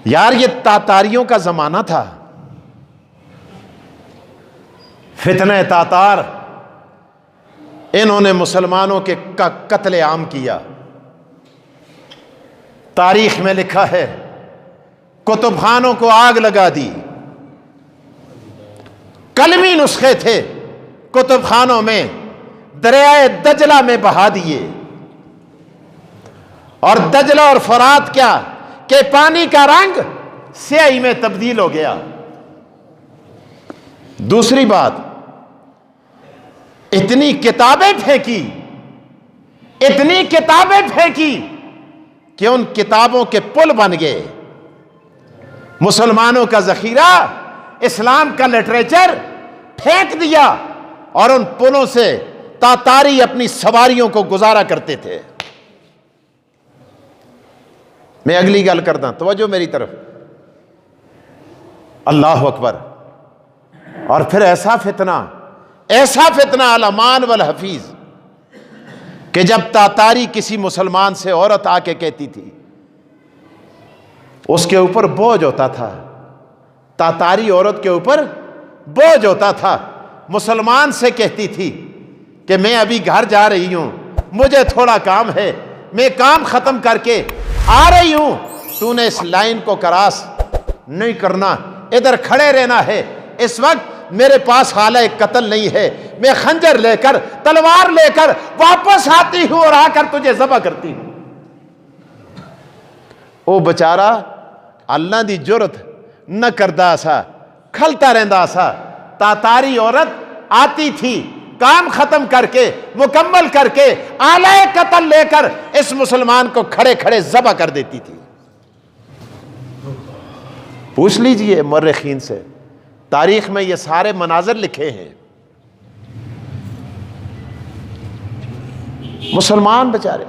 یار یہ تاتاریوں کا زمانہ تھا، فتنہ تاتار، انہوں نے مسلمانوں کے قتل عام کیا۔ تاریخ میں لکھا ہے کتب خانوں کو آگ لگا دی، کلمی نسخے تھے کتب خانوں میں دریائے دجلہ میں بہا دیے، اور دجلہ اور فرات کیا کہ پانی کا رنگ سیاہی میں تبدیل ہو گیا۔ دوسری بات، اتنی کتابیں پھینکی، اتنی کتابیں پھینکی کہ ان کتابوں کے پل بن گئے۔ مسلمانوں کا ذخیرہ، اسلام کا لٹریچر پھینک دیا، اور ان پلوں سے تاتاری اپنی سواریوں کو گزارا کرتے تھے۔ میں اگلی گل کرتا، توجہ میری طرف، اللہ اکبر۔ اور پھر ایسا فتنہ علامان والحفیظ کہ جب تاتاری کسی مسلمان سے عورت آ کے کہتی تھی، اس کے اوپر بوجھ ہوتا تھا، تاتاری عورت کے اوپر بوجھ ہوتا تھا۔ مسلمان سے کہتی تھی کہ میں ابھی گھر جا رہی ہوں، مجھے تھوڑا کام ہے، میں کام ختم کر کے آ رہی ہوں، تو نے اس لائن کو کراس نہیں کرنا، ادھر کھڑے رہنا ہے، اس وقت میرے پاس حالہ قتل نہیں ہے، میں خنجر لے کر، تلوار لے کر واپس آتی ہوں اور آ کر تجھے ذبح کرتی ہوں۔ او بچارا اللہ دی جرت نہ کردہ سا، کھلتا رہندا سا۔ تاتاری عورت آتی تھی، کام ختم کر کے، مکمل کر کے، آلہ قتل لے کر اس مسلمان کو کھڑے کھڑے ذبح کر دیتی تھی۔ پوچھ لیجئے مورخین سے، تاریخ میں یہ سارے مناظر لکھے ہیں۔ مسلمان بیچارے،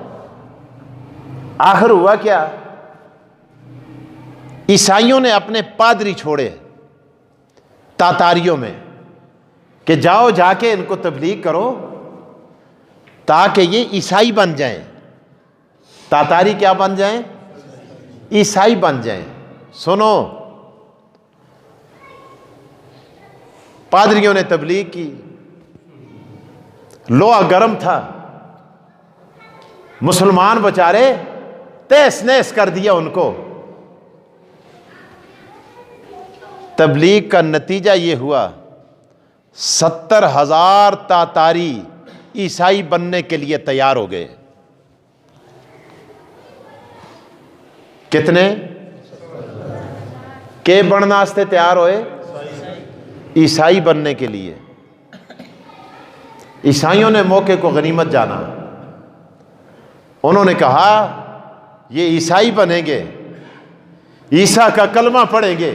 آخر ہوا کیا؟ عیسائیوں نے اپنے پادری چھوڑے تاتاریوں میں کہ جاؤ جا کے ان کو تبلیغ کرو تاکہ یہ عیسائی بن جائیں۔ تاتاری کیا بن جائیں؟ عیسائی بن جائیں۔ سنو، پادریوں نے تبلیغ کی، لوہا گرم تھا، مسلمان بچارے تیس نیس کر دیا ان کو۔ تبلیغ کا نتیجہ یہ ہوا 70,000 تاتاری عیسائی بننے کے لیے تیار ہو گئے۔ کتنے کے بننا واسطے تیار ہوئے؟ عیسائی بننے کے لیے۔ عیسائیوں نے موقع کو غنیمت جانا، انہوں نے کہا یہ عیسائی بنیں گے، عیسیٰ کا کلمہ پڑھیں گے،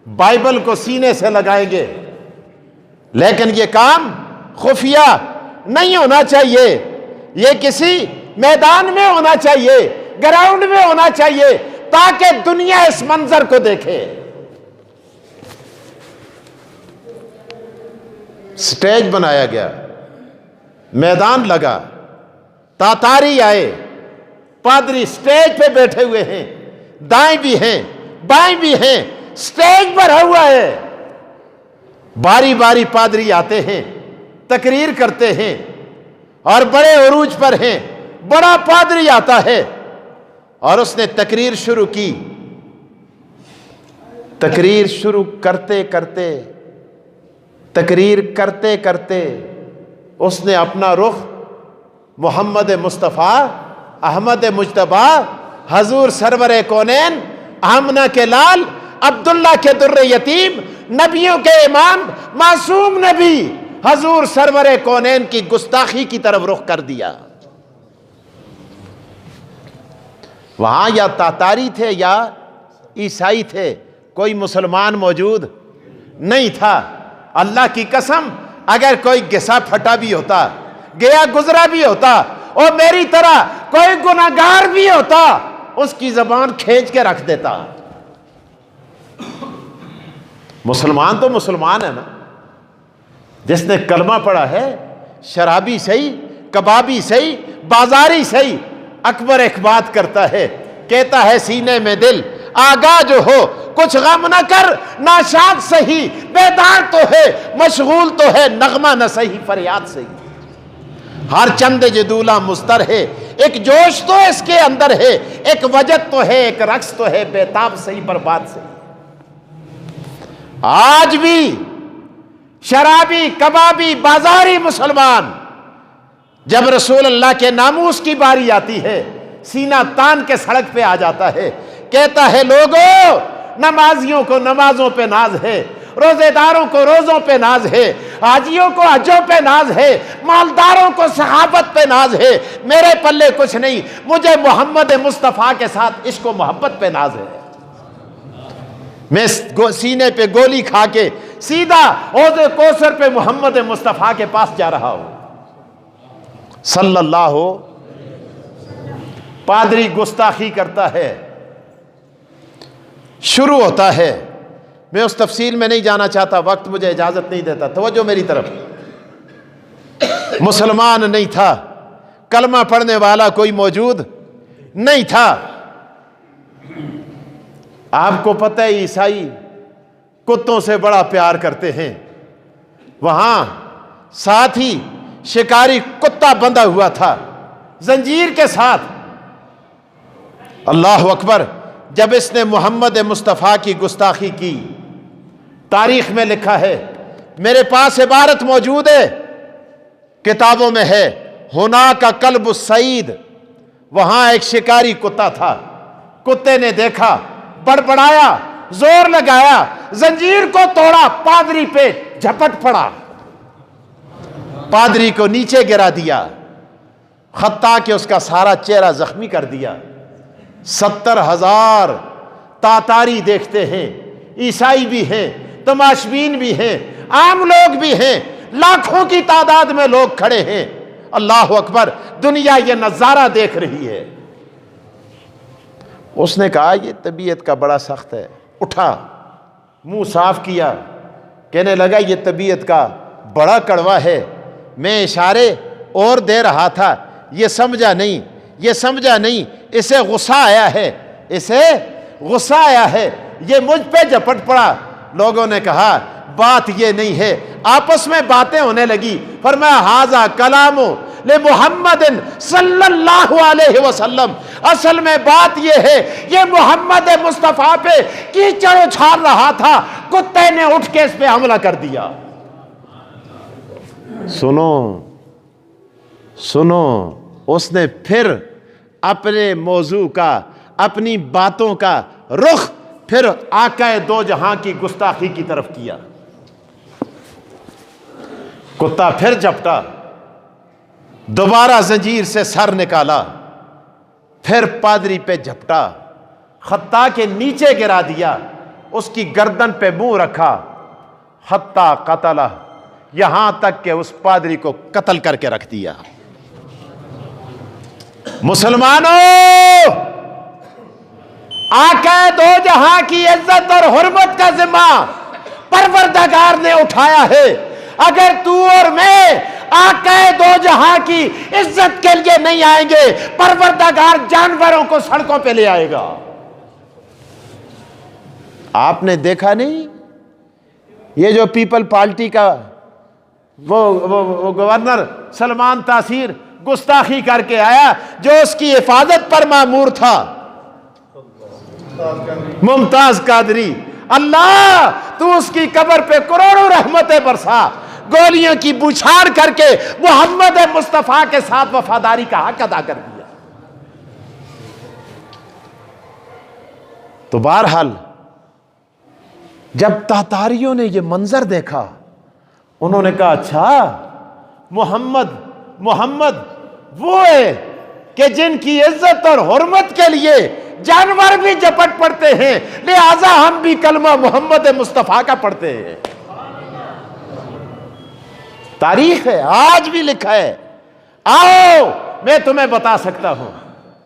بائبل کو سینے سے لگائیں گے، لیکن یہ کام خفیہ نہیں ہونا چاہیے، یہ کسی میدان میں ہونا چاہیے، گراؤنڈ میں ہونا چاہیے، تاکہ دنیا اس منظر کو دیکھے۔ سٹیج بنایا گیا، میدان لگا، تاتاری آئے، پادری سٹیج پہ بیٹھے ہوئے ہیں، دائیں بھی ہیں بائیں بھی ہیں، سٹیج بھرا ہوا ہے، باری باری پادری آتے ہیں، تقریر کرتے ہیں، اور بڑے عروج پر ہیں، بڑا پادری آتا ہے اور اس نے تقریر شروع کی۔ تقریر شروع کرتے کرتے اس نے اپنا رخ محمد مصطفیٰ احمد مجتبیٰ حضور سرور کونین آمنہ کے لال عبداللہ کے در یتیم نبیوں کے امام معصوم نبی حضور سرور کونین کی گستاخی کی طرف رخ کر دیا۔ وہاں یا تاتاری تھے یا عیسائی تھے، کوئی مسلمان موجود نہیں تھا۔ اللہ کی قسم، اگر کوئی گسا پھٹا بھی ہوتا، گیا گزرا بھی ہوتا، اور میری طرح کوئی گناہگار بھی ہوتا، اس کی زبان کھینچ کے رکھ دیتا۔ مسلمان تو مسلمان ہے نا، جس نے کلمہ پڑھا ہے، شرابی صحیح، کبابی صحیح، بازاری صحیح، اکبر ایک بات کرتا ہے، کہتا ہے سینے میں دل آگاہ جو ہو کچھ غم نہ کر، ناشاد سہی بیدار تو ہے، مشغول تو ہے نغمہ نہ سہی فریاد سہی۔ ہر چند جدولہ مستر ہے، ایک جوش تو اس کے اندر ہے، ایک وجد تو ہے، ایک رقص تو ہے، بیتاب سہی برباد سہی۔ آج بھی شرابی کبابی بازاری مسلمان جب رسول اللہ کے ناموس کی باری آتی ہے سینہ تان کے سڑک پہ آ جاتا ہے، کہتا ہے لوگوں نمازیوں کو نمازوں پہ ناز ہے، روزے داروں کو روزوں پہ ناز ہے، حاجیوں کو حجوں پہ ناز ہے، مالداروں کو صحابت پہ ناز ہے، میرے پلے کچھ نہیں، مجھے محمد مصطفیٰ کے ساتھ عشق و محبت پہ ناز ہے۔ میں سینے پہ گولی کھا کے سیدھا حوض کوثر پہ محمد مصطفیٰ کے پاس جا رہا ہوں صلی اللہ ہو۔ پادری گستاخی کرتا ہے، شروع ہوتا ہے، میں اس تفصیل میں نہیں جانا چاہتا، وقت مجھے اجازت نہیں دیتا، توجہ میری طرف۔ مسلمان نہیں تھا، کلمہ پڑھنے والا کوئی موجود نہیں تھا۔ آپ کو پتہ ہے عیسائی کتوں سے بڑا پیار کرتے ہیں، وہاں ساتھ ہی شکاری کتا بندھا ہوا تھا زنجیر کے ساتھ۔ اللہ اکبر، جب اس نے محمد مصطفیٰ کی گستاخی کی، تاریخ میں لکھا ہے، میرے پاس عبارت موجود ہے، کتابوں میں ہے، ہناک کلب السعید، وہاں ایک شکاری کتا تھا، کتے نے دیکھا، بڑبڑایا، زور لگایا، زنجیر کو توڑا، پادری پہ جھپٹ پڑا، پادری کو نیچے گرا دیا، حتیٰ کہ اس کا سارا چہرہ زخمی کر دیا۔ 70,000 تاتاری دیکھتے ہیں، عیسائی بھی ہیں، تماشبین بھی ہیں، عام لوگ بھی ہیں، لاکھوں کی تعداد میں لوگ کھڑے ہیں۔ اللہ اکبر، دنیا یہ نظارہ دیکھ رہی ہے۔ اس نے کہا یہ طبیعت کا بڑا سخت ہے، اٹھا، منہ صاف کیا، کہنے لگا یہ طبیعت کا بڑا کڑوا ہے، میں اشارے اور دے رہا تھا، یہ سمجھا نہیں، یہ سمجھا نہیں، اسے غصہ آیا ہے، اسے غصہ آیا ہے، یہ مجھ پہ جھپٹ پڑا۔ لوگوں نے کہا بات یہ نہیں ہے، آپس میں باتیں ہونے لگی، فرمایا ھذا کلام لمحمد صلی اللہ علیہ وسلم، اصل میں بات یہ ہے، یہ محمد مصطفیٰ پہ کیچڑ اچھال رہا تھا، کتے نے اٹھ کے اس پہ حملہ کر دیا۔ سنو سنو، اس نے پھر اپنے موضوع کا، اپنی باتوں کا رخ پھر آقا دو جہاں کی گستاخی کی طرف کیا۔ کتا پھر جھپٹا، دوبارہ زنجیر سے سر نکالا، پھر پادری پہ جھپٹا، حتیٰ کہ نیچے گرا دیا، اس کی گردن پہ منہ رکھا، حتیٰ قتلہ، یہاں تک کہ اس پادری کو قتل کر کے رکھ دیا۔ مسلمانوں، آقا دو جہاں کی عزت اور حرمت کا ذمہ پروردگار نے اٹھایا ہے۔ اگر تو اور میں آقا دو جہاں کی عزت کے لیے نہیں آئیں گے، پروردگار جانوروں کو سڑکوں پہ لے آئے گا۔ آپ نے دیکھا نہیں یہ جو پیپل پارٹی کا وہ گورنر سلمان تاثیر گستاخی کر کے آیا، جو اس کی حفاظت پر مامور تھا، ممتاز قادری، اللہ تو اس کی قبر پہ کروڑوں رحمتیں برسا، گولیوں کی بوچھاڑ کر کے محمد مصطفیٰ کے ساتھ وفاداری کا حق ادا کر دیا۔ تو بہرحال جب تاتاریوں نے یہ منظر دیکھا، انہوں نے کہا اچھا محمد وہ ہے کہ جن کی عزت اور حرمت کے لیے جانور بھی جھپٹ پڑتے ہیں، لہذا ہم بھی کلمہ محمد مصطفیٰ کا پڑھتے ہیں۔ تاریخ ہے، آج بھی لکھا ہے۔ آؤ میں تمہیں بتا سکتا ہوں،